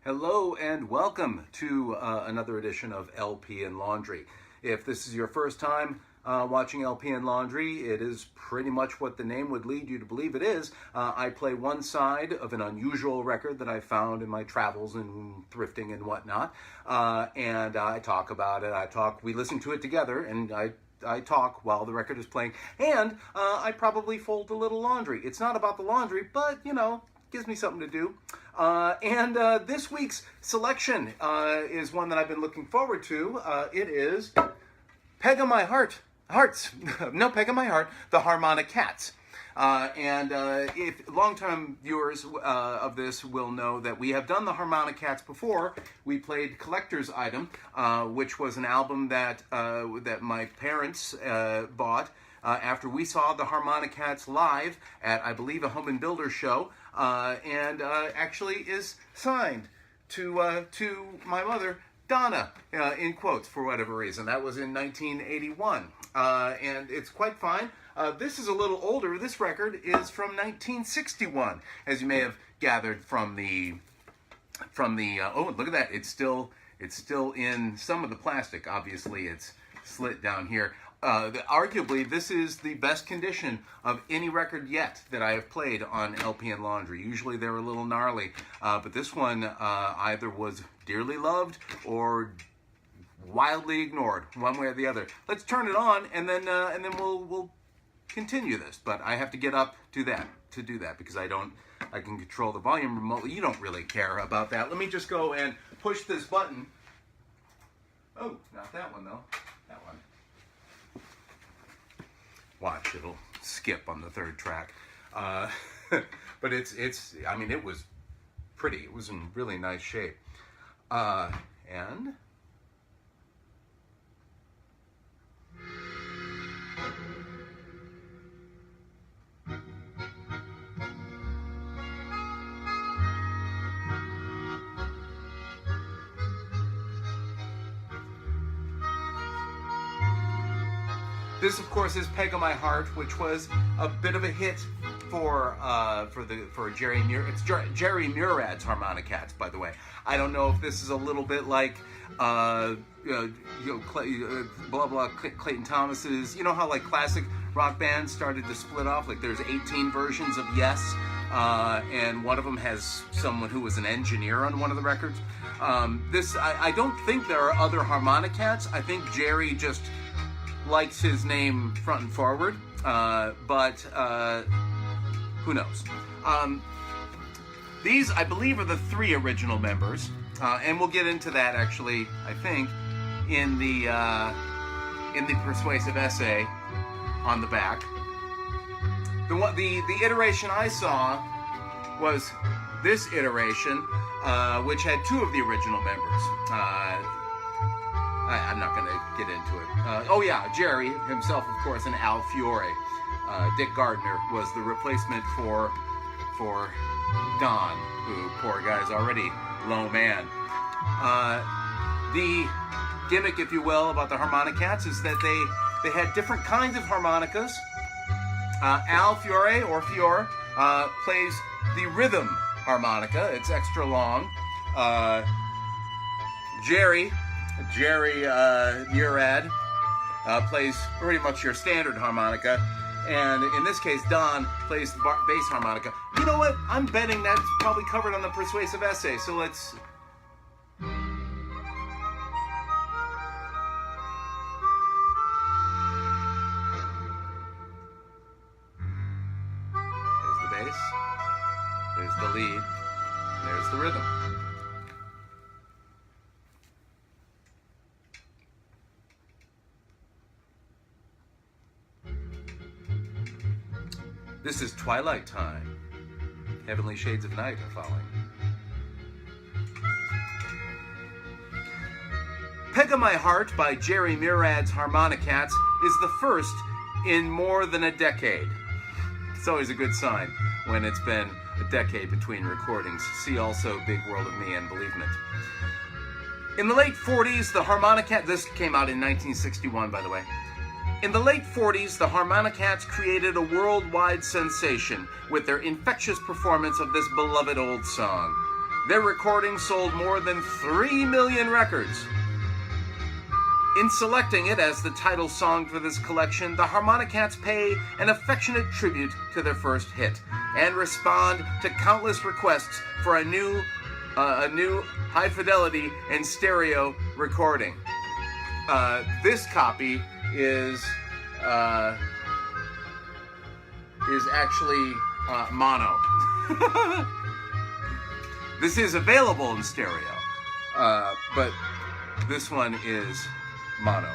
Hello and welcome to another edition of LP and Laundry. If this is your first time watching LP and Laundry, it is pretty much what the name would lead you to believe it is. I play one side of an unusual record that I found in my travels and thrifting and whatnot, and I talk about it. We listen to it together, and I talk while the record is playing, and I probably fold a little laundry. It's not about the laundry, but you know, gives me something to do. And this week's selection is one that I've been looking forward to. It is Peg of My Heart, Peg of My Heart, the Harmonicats. If longtime viewers of this will know that we have done the Harmonicats before. We played Collector's Item, which was an album that my parents bought after we saw the Harmonicats live at, I believe, a Home and Builder show, and actually is signed to my mother, Donna, in quotes, for whatever reason. That was in 1981, and it's quite fine. This is a little older. This record is from 1961, as you may have gathered from the oh, look at that. It's still in some of the plastic. Obviously, it's slit down here. Arguably, this is the best condition of any record yet that I have played on LP and Laundry. Usually they're a little gnarly, but this one either was dearly loved or wildly ignored, one way or the other. Let's turn it on, and then we'll continue this. But I have to get up to do that because I can control the volume remotely. You don't really care about that. Let me just go and push this button. Oh, not that one though. That one. Watch, it'll skip on the third track. But I mean, it was pretty. It was in really nice shape. And this, of course, is "Peg of My Heart," which was a bit of a hit for Jerry Murad. It's Jerry Murad's Harmonicats, by the way. I don't know if this is a little bit like Clayton Thomas's. You know how like classic rock bands started to split off? Like there's 18 versions of Yes, and one of them has someone who was an engineer on one of the records. I don't think there are other Harmonicats. I think Jerry just likes his name front and forward, but who knows? These, I believe, are the three original members, and we'll get into that actually, I think, in the persuasive essay on the back. The iteration I saw was this iteration, which had two of the original members. I'm not going to get into it. Oh yeah, Jerry himself, of course, and Al Fiore. Dick Gardner was the replacement for Don, who, poor guy, is already low man. The gimmick, if you will, about the Harmonicats is that they had different kinds of harmonicas. Al Fiore, or Fiore, plays the rhythm harmonica. It's extra long. Jerry Murad plays pretty much your standard harmonica, and in this case, Don plays the bass harmonica. You know what? I'm betting that's probably covered on the persuasive essay, so let's... There's the bass, there's the lead, there's the rhythm. This is Twilight Time. Heavenly Shades of Night are following. Peg of My Heart by Jerry Murad's Harmonicats is the first in more than a decade. It's always a good sign when it's been a decade between recordings. See also Big World of Me and Bereavement. In the late 40s, the Harmonicats... This came out in 1961, by the way. In the late 40s, the Harmonicats created a worldwide sensation with their infectious performance of this beloved old song. Their recording sold more than 3 million records. In selecting it as the title song for this collection, the Harmonicats pay an affectionate tribute to their first hit and respond to countless requests for a new high fidelity and stereo recording. This copy is actually mono. This is available in stereo, but this one is mono.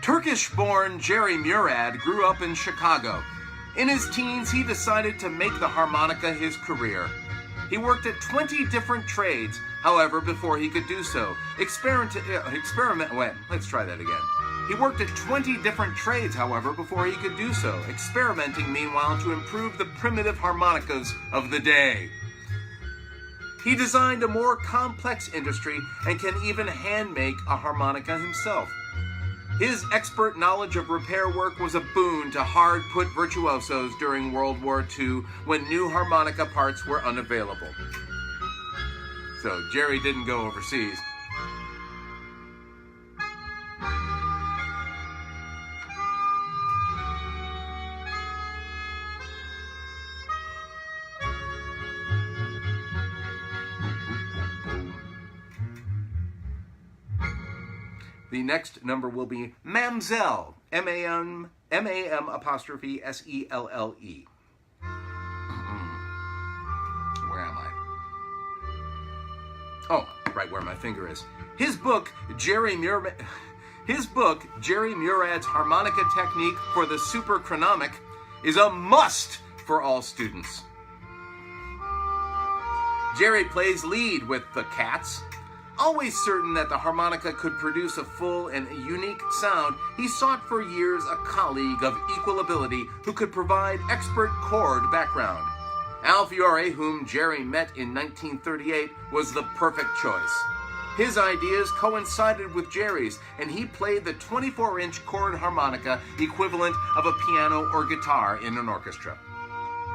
Turkish-born Jerry Murad grew up in Chicago. In his teens, he decided to make the harmonica his career. He worked at 20 different trades, however, before he could do so. He worked at 20 different trades, however, before he could do so, experimenting, meanwhile, to improve the primitive harmonicas of the day. He designed a more complex industry and can even hand-make a harmonica himself. His expert knowledge of repair work was a boon to hard-put virtuosos during World War II when new harmonica parts were unavailable. So Jerry didn't go overseas. The next number will be Mamselle, M-A-M apostrophe S-E-L-L-E. Where am I? Oh, right where my finger is. His book, Jerry Murad's Harmonica Technique for the Superchronomic, is a must for all students. Jerry plays lead with the Cats. Always certain that the harmonica could produce a full and unique sound, he sought for years a colleague of equal ability who could provide expert chord background. Al Fiore, whom Jerry met in 1938, was the perfect choice. His ideas coincided with Jerry's, and he played the 24-inch chord harmonica equivalent of a piano or guitar in an orchestra.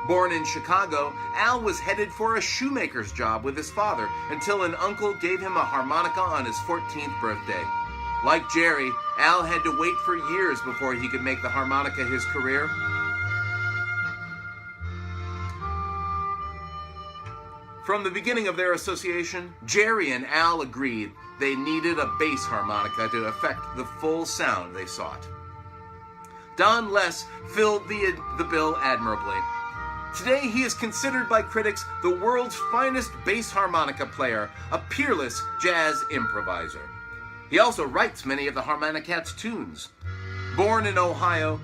Born in Chicago, Al was headed for a shoemaker's job with his father until an uncle gave him a harmonica on his 14th birthday. Like Jerry, Al had to wait for years before he could make the harmonica his career. From the beginning of their association, Jerry and Al agreed they needed a bass harmonica to affect the full sound they sought. Don Les filled the bill admirably. Today, he is considered by critics the world's finest bass harmonica player, a peerless jazz improviser. He also writes many of the Harmonicats' tunes. Born in Ohio,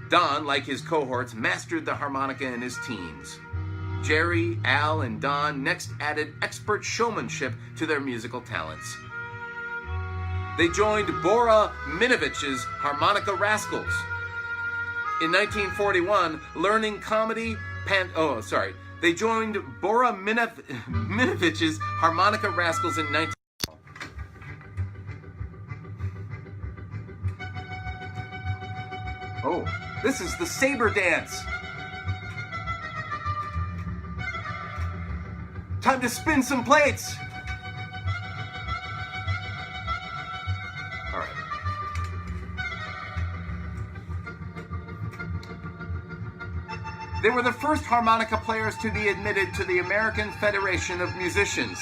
Don, like his cohorts, mastered the harmonica in his teens. Jerry, Al, and Don next added expert showmanship to their musical talents. They joined Bora Minovich's Harmonica Rascals. In 1941, learning comedy, they joined Bora Minovich's Harmonica Rascals in 19... Oh, this is the saber dance. Time to spin some plates. All right. They were the first harmonica players to be admitted to the American Federation of Musicians.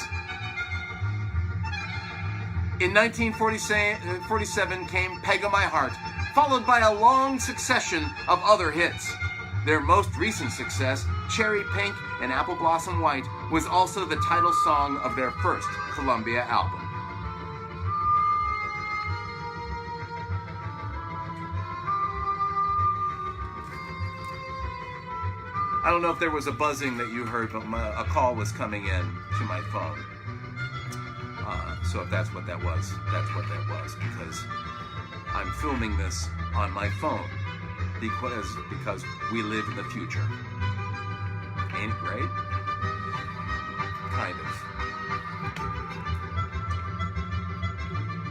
In 1947 came Peg of My Heart, followed by a long succession of other hits. Their most recent success, Cherry Pink and Apple Blossom White, was also the title song of their first Columbia album. I don't know if there was a buzzing that you heard, but a call was coming in to my phone. So if that's what that was, that's what that was, because I'm filming this on my phone because we live in the future. Ain't it great? Kind of.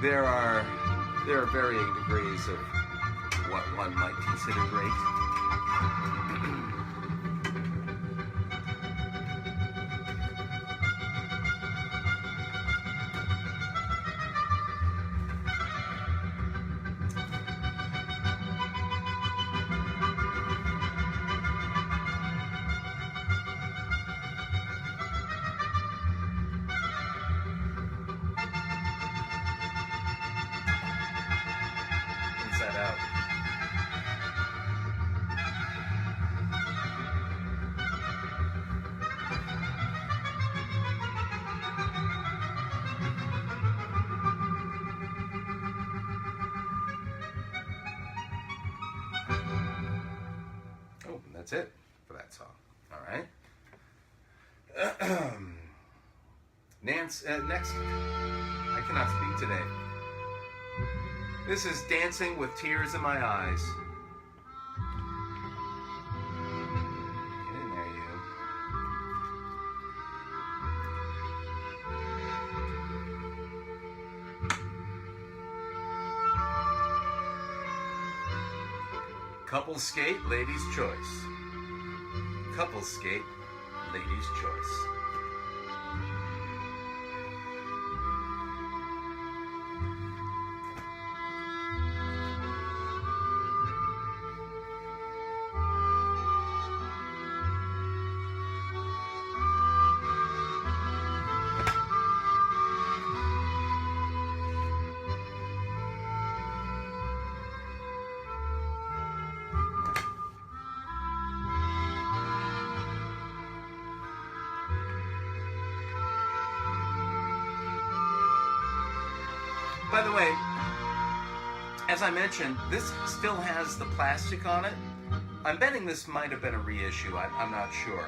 There are varying degrees of what one might consider great. that's it for that song. All right. Next, I cannot speak today. This is Dancing with Tears in My Eyes. Get in there, you. Couple skate, ladies' choice. Couple skate, ladies' choice. By the way, as I mentioned, this still has the plastic on it. I'm betting this might have been a reissue. I'm not sure.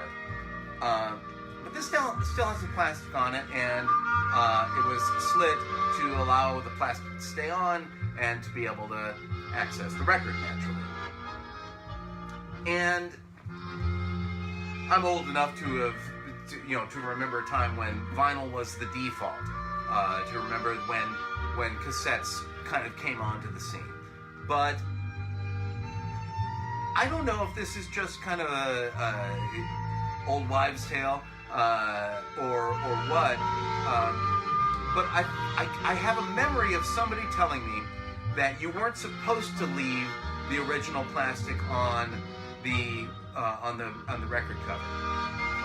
But this still has the plastic on it, and it was slit to allow the plastic to stay on and to be able to access the record naturally. And I'm old enough to remember a time when vinyl was the default. To remember when cassettes kind of came onto the scene. But I don't know if this is just kind of a old wives' tale or what. But I have a memory of somebody telling me that you weren't supposed to leave the original plastic on the record cover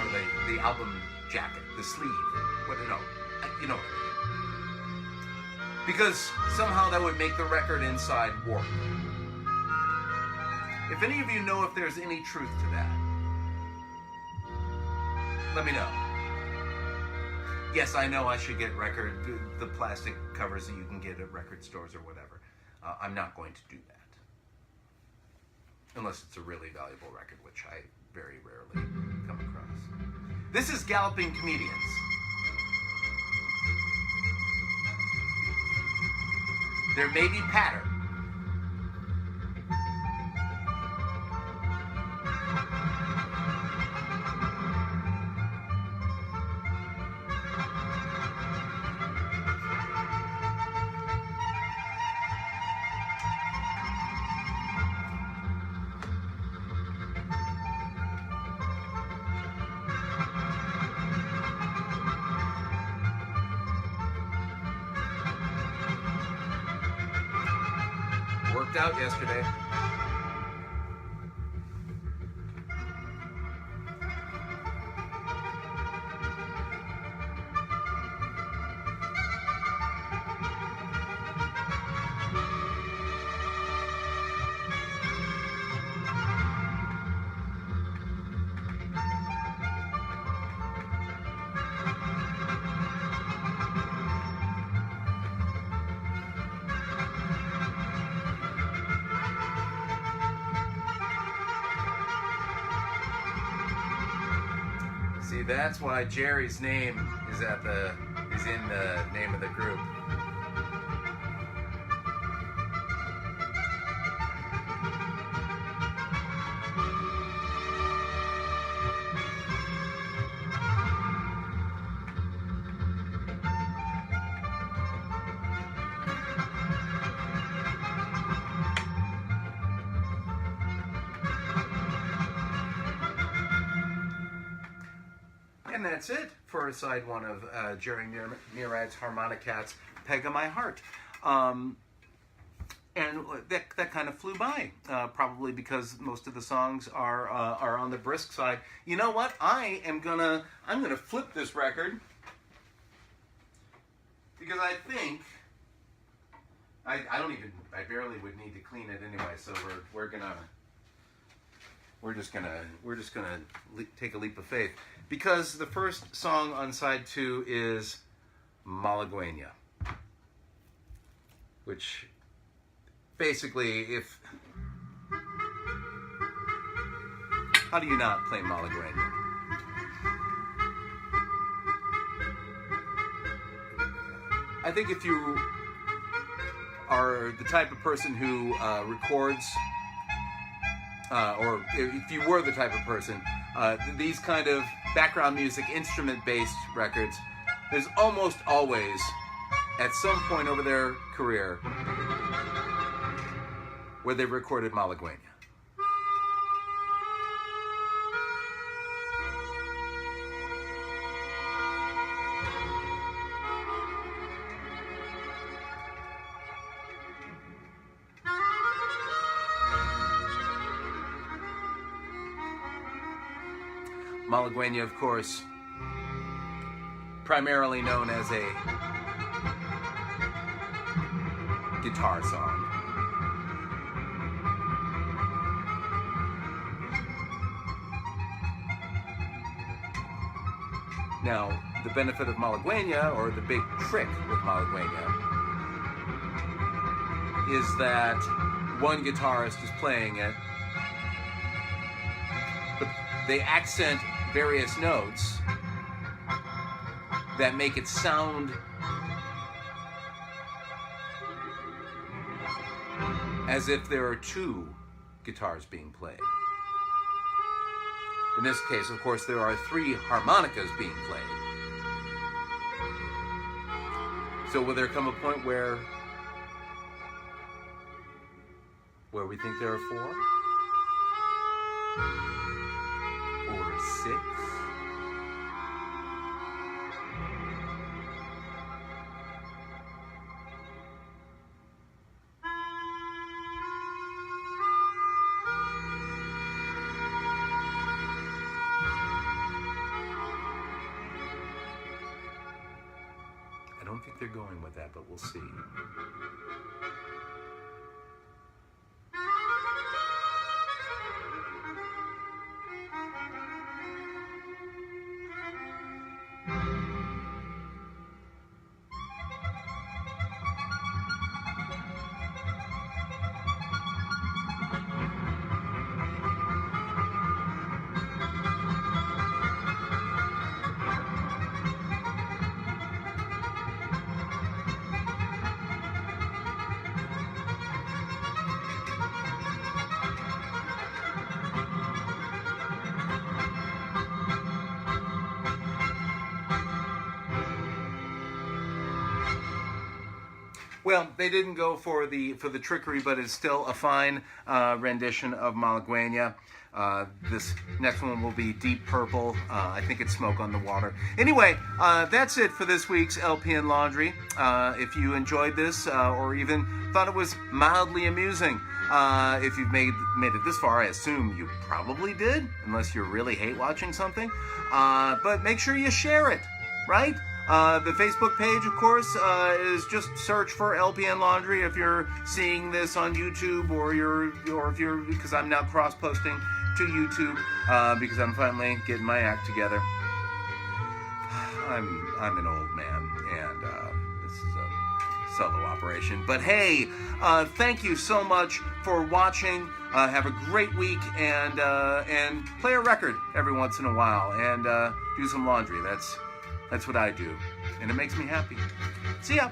or the album jacket, the sleeve. What no, you know what I mean. Because somehow that would make the record inside warp. If any of you know if there's any truth to that, let me know. Yes, I know I should get the plastic covers that you can get at record stores or whatever. I'm not going to do that. Unless it's a really valuable record, which I very rarely come across. This is Galloping Comedians. There may be patter. Worked out yesterday. See, that's why Jerry's name is in the name of the group. And that's it for side one of Jerry Murad's Harmonicats, Peg of My Heart. And that kind of flew by, probably because most of the songs are on the brisk side. You know what? I'm gonna flip this record because I think I barely would need to clean it anyway. So we're just gonna take a leap of faith. Because the first song on side 2 is Malagueña, which basically, if How do you not play Malagueña? I think if you are the type of person who records, or if you were the type of person, these kind of background music, instrument-based records, there's almost always, at some point over their career, where they recorded Malagueña. Malagueña, of course, primarily known as a guitar song. Now, the benefit of Malagueña, or the big trick with Malagueña, is that one guitarist is playing it, but they accent various notes that make it sound as if there are two guitars being played. In this case, of course, there are 3 harmonicas being played. So will there come a point where we think there are 4? Or 6? I don't think they're going with that, but we'll see. Well, they didn't go for the trickery, but it's still a fine rendition of Malagueña. This next one will be Deep Purple. I think it's Smoke on the Water. Anyway, that's it for this week's LP and Laundry. If you enjoyed this, or even thought it was mildly amusing, if you've made it this far, I assume you probably did, unless you really hate watching something. But make sure you share it, right? The Facebook page, of course, is just search for LPN Laundry if you're seeing this on YouTube, or if you're, because I'm now cross-posting to YouTube, because I'm finally getting my act together. I'm an old man, and this is a solo operation. But hey, thank you so much for watching. Have a great week, and play a record every once in a while, and do some laundry. That's what I do, and it makes me happy. See ya.